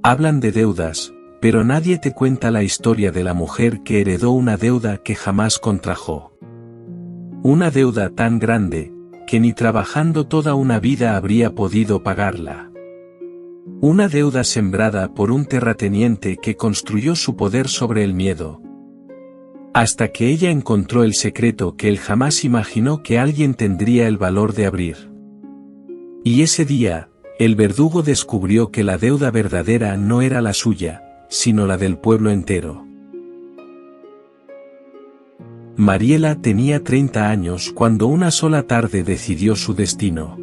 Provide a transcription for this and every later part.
Hablan de deudas, pero nadie te cuenta la historia de la mujer que heredó una deuda que jamás contrajo. Una deuda tan grande, que ni trabajando toda una vida habría podido pagarla. Una deuda sembrada por un terrateniente que construyó su poder sobre el miedo. Hasta que ella encontró el secreto que él jamás imaginó que alguien tendría el valor de abrir. Y ese día, el verdugo descubrió que la deuda verdadera no era la suya, sino la del pueblo entero. Mariela tenía 30 años cuando una sola tarde decidió su destino.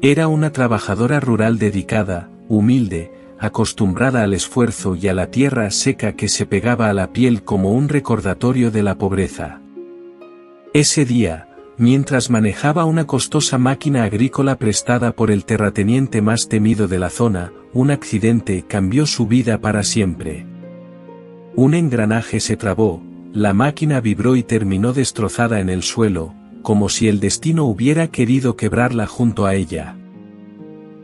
Era una trabajadora rural dedicada, humilde, acostumbrada al esfuerzo y a la tierra seca que se pegaba a la piel como un recordatorio de la pobreza. Ese día, mientras manejaba una costosa máquina agrícola prestada por el terrateniente más temido de la zona, un accidente cambió su vida para siempre. Un engranaje se trabó, la máquina vibró y terminó destrozada en el suelo, como si el destino hubiera querido quebrarla junto a ella.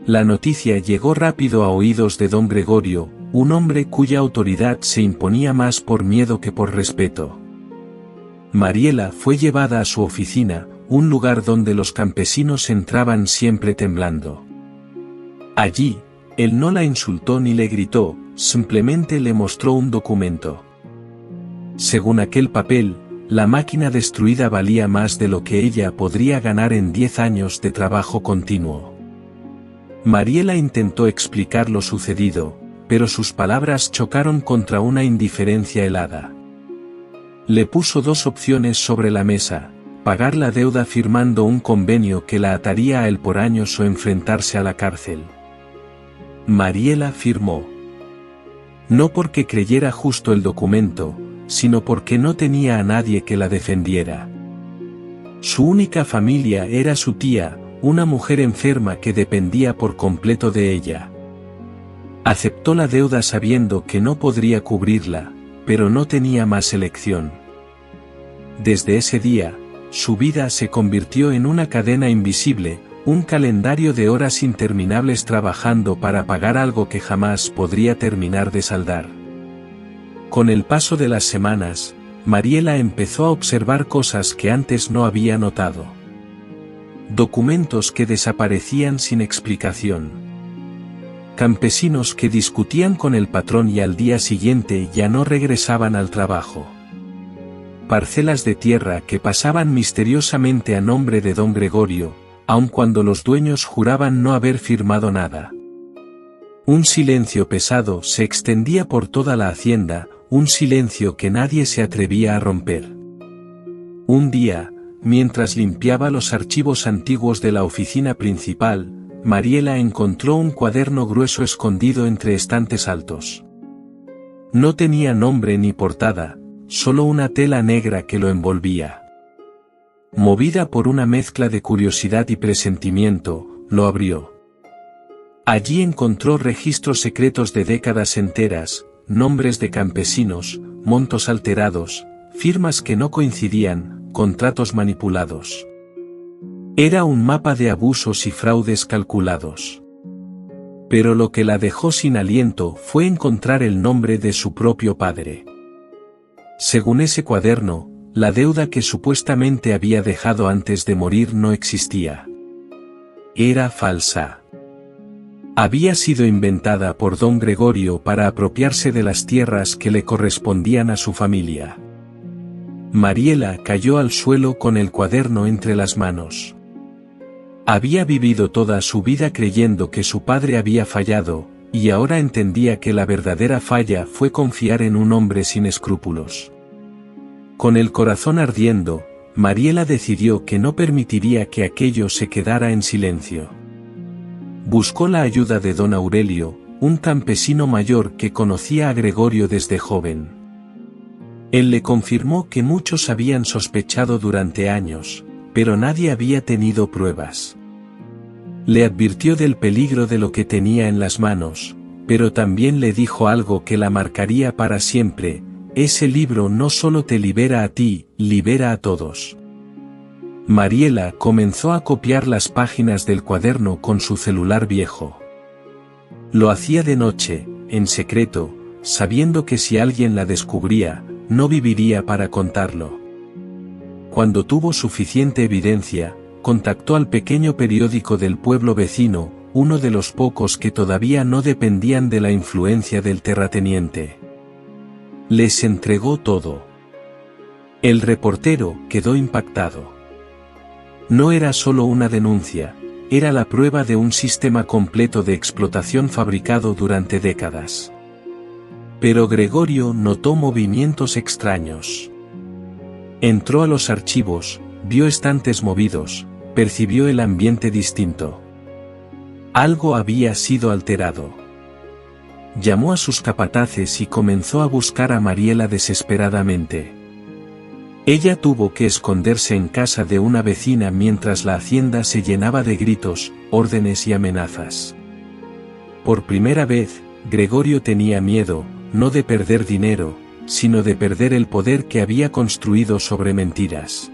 La noticia llegó rápido a oídos de don Gregorio, un hombre cuya autoridad se imponía más por miedo que por respeto. Mariela fue llevada a su oficina, un lugar donde los campesinos entraban siempre temblando. Allí, él no la insultó ni le gritó, simplemente le mostró un documento. Según aquel papel, la máquina destruida valía más de lo que ella podría ganar en 10 años de trabajo continuo. Mariela intentó explicar lo sucedido, pero sus palabras chocaron contra una indiferencia helada. Le puso 2 opciones sobre la mesa: pagar la deuda firmando un convenio que la ataría a él por años o enfrentarse a la cárcel. Mariela firmó. No porque creyera justo el documento, sino porque no tenía a nadie que la defendiera. Su única familia era su tía, una mujer enferma que dependía por completo de ella. Aceptó la deuda sabiendo que no podría cubrirla, pero no tenía más elección. Desde ese día, su vida se convirtió en una cadena invisible, un calendario de horas interminables trabajando para pagar algo que jamás podría terminar de saldar. Con el paso de las semanas, Mariela empezó a observar cosas que antes no había notado. Documentos que desaparecían sin explicación. Campesinos que discutían con el patrón y al día siguiente ya no regresaban al trabajo. Parcelas de tierra que pasaban misteriosamente a nombre de don Gregorio, aun cuando los dueños juraban no haber firmado nada. Un silencio pesado se extendía por toda la hacienda, un silencio que nadie se atrevía a romper. Un día, mientras limpiaba los archivos antiguos de la oficina principal, Mariela encontró un cuaderno grueso escondido entre estantes altos. No tenía nombre ni portada, solo una tela negra que lo envolvía. Movida por una mezcla de curiosidad y presentimiento, lo abrió. Allí encontró registros secretos de décadas enteras, nombres de campesinos, montos alterados, firmas que no coincidían, contratos manipulados. Era un mapa de abusos y fraudes calculados. Pero lo que la dejó sin aliento fue encontrar el nombre de su propio padre. Según ese cuaderno, la deuda que supuestamente había dejado antes de morir no existía. Era falsa. Había sido inventada por don Gregorio para apropiarse de las tierras que le correspondían a su familia. Mariela cayó al suelo con el cuaderno entre las manos. Había vivido toda su vida creyendo que su padre había fallado, y ahora entendía que la verdadera falla fue confiar en un hombre sin escrúpulos. Con el corazón ardiendo, Mariela decidió que no permitiría que aquello se quedara en silencio. Buscó la ayuda de don Aurelio, un campesino mayor que conocía a Gregorio desde joven. Él le confirmó que muchos habían sospechado durante años, pero nadie había tenido pruebas. Le advirtió del peligro de lo que tenía en las manos, pero también le dijo algo que la marcaría para siempre: ese libro no solo te libera a ti, libera a todos. Mariela comenzó a copiar las páginas del cuaderno con su celular viejo. Lo hacía de noche, en secreto, sabiendo que si alguien la descubría, no viviría para contarlo. Cuando tuvo suficiente evidencia, contactó al pequeño periódico del pueblo vecino, uno de los pocos que todavía no dependían de la influencia del terrateniente. Les entregó todo. El reportero quedó impactado. No era solo una denuncia, era la prueba de un sistema completo de explotación fabricado durante décadas. Pero Gregorio notó movimientos extraños. Entró a los archivos, vio estantes movidos, percibió el ambiente distinto. Algo había sido alterado. Llamó a sus capataces y comenzó a buscar a Mariela desesperadamente. Ella tuvo que esconderse en casa de una vecina mientras la hacienda se llenaba de gritos, órdenes y amenazas. Por primera vez, Gregorio tenía miedo, no de perder dinero, sino de perder el poder que había construido sobre mentiras.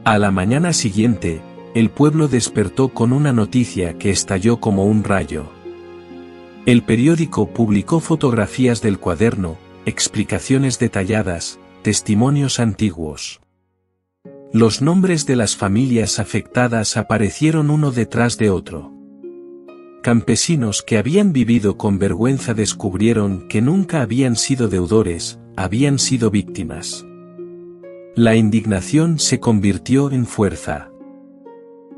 A la mañana siguiente, el pueblo despertó con una noticia que estalló como un rayo. El periódico publicó fotografías del cuaderno, explicaciones detalladas, testimonios antiguos. Los nombres de las familias afectadas aparecieron uno detrás de otro. Campesinos que habían vivido con vergüenza descubrieron que nunca habían sido deudores, habían sido víctimas. La indignación se convirtió en fuerza.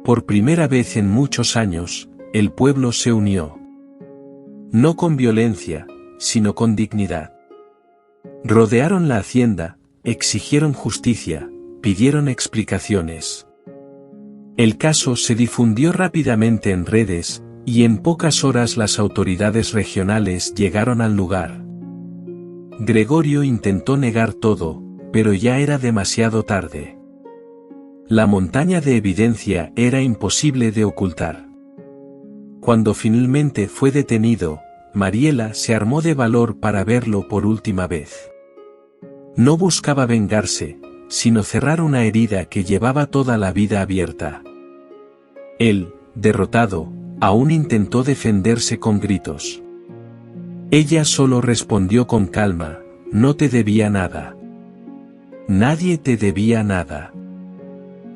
Por primera vez en muchos años, el pueblo se unió. No con violencia, sino con dignidad. Rodearon la hacienda, exigieron justicia, pidieron explicaciones. El caso se difundió rápidamente en redes, y en pocas horas las autoridades regionales llegaron al lugar. Gregorio intentó negar todo, pero ya era demasiado tarde. La montaña de evidencia era imposible de ocultar. Cuando finalmente fue detenido, Mariela se armó de valor para verlo por última vez. No buscaba vengarse, sino cerrar una herida que llevaba toda la vida abierta. Él, derrotado, aún intentó defenderse con gritos. Ella solo respondió con calma, no te debía nada. Nadie te debía nada.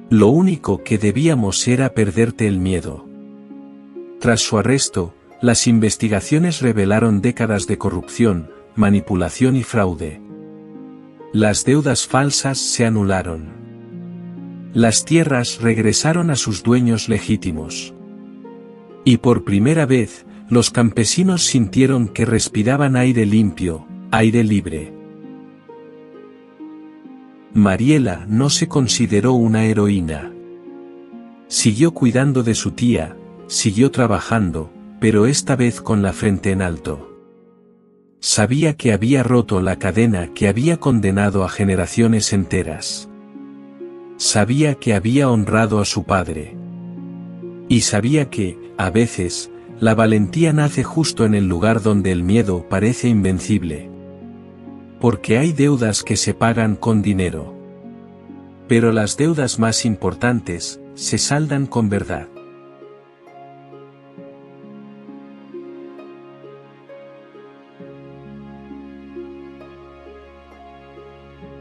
Lo único que debíamos era perderte el miedo. Tras su arresto, las investigaciones revelaron décadas de corrupción, manipulación y fraude. Las deudas falsas se anularon. Las tierras regresaron a sus dueños legítimos. Y por primera vez, los campesinos sintieron que respiraban aire limpio, aire libre. Mariela no se consideró una heroína. Siguió cuidando de su tía, siguió trabajando, pero esta vez con la frente en alto. Sabía que había roto la cadena que había condenado a generaciones enteras. Sabía que había honrado a su padre. Y sabía que, a veces, la valentía nace justo en el lugar donde el miedo parece invencible. Porque hay deudas que se pagan con dinero. Pero las deudas más importantes, se saldan con verdad.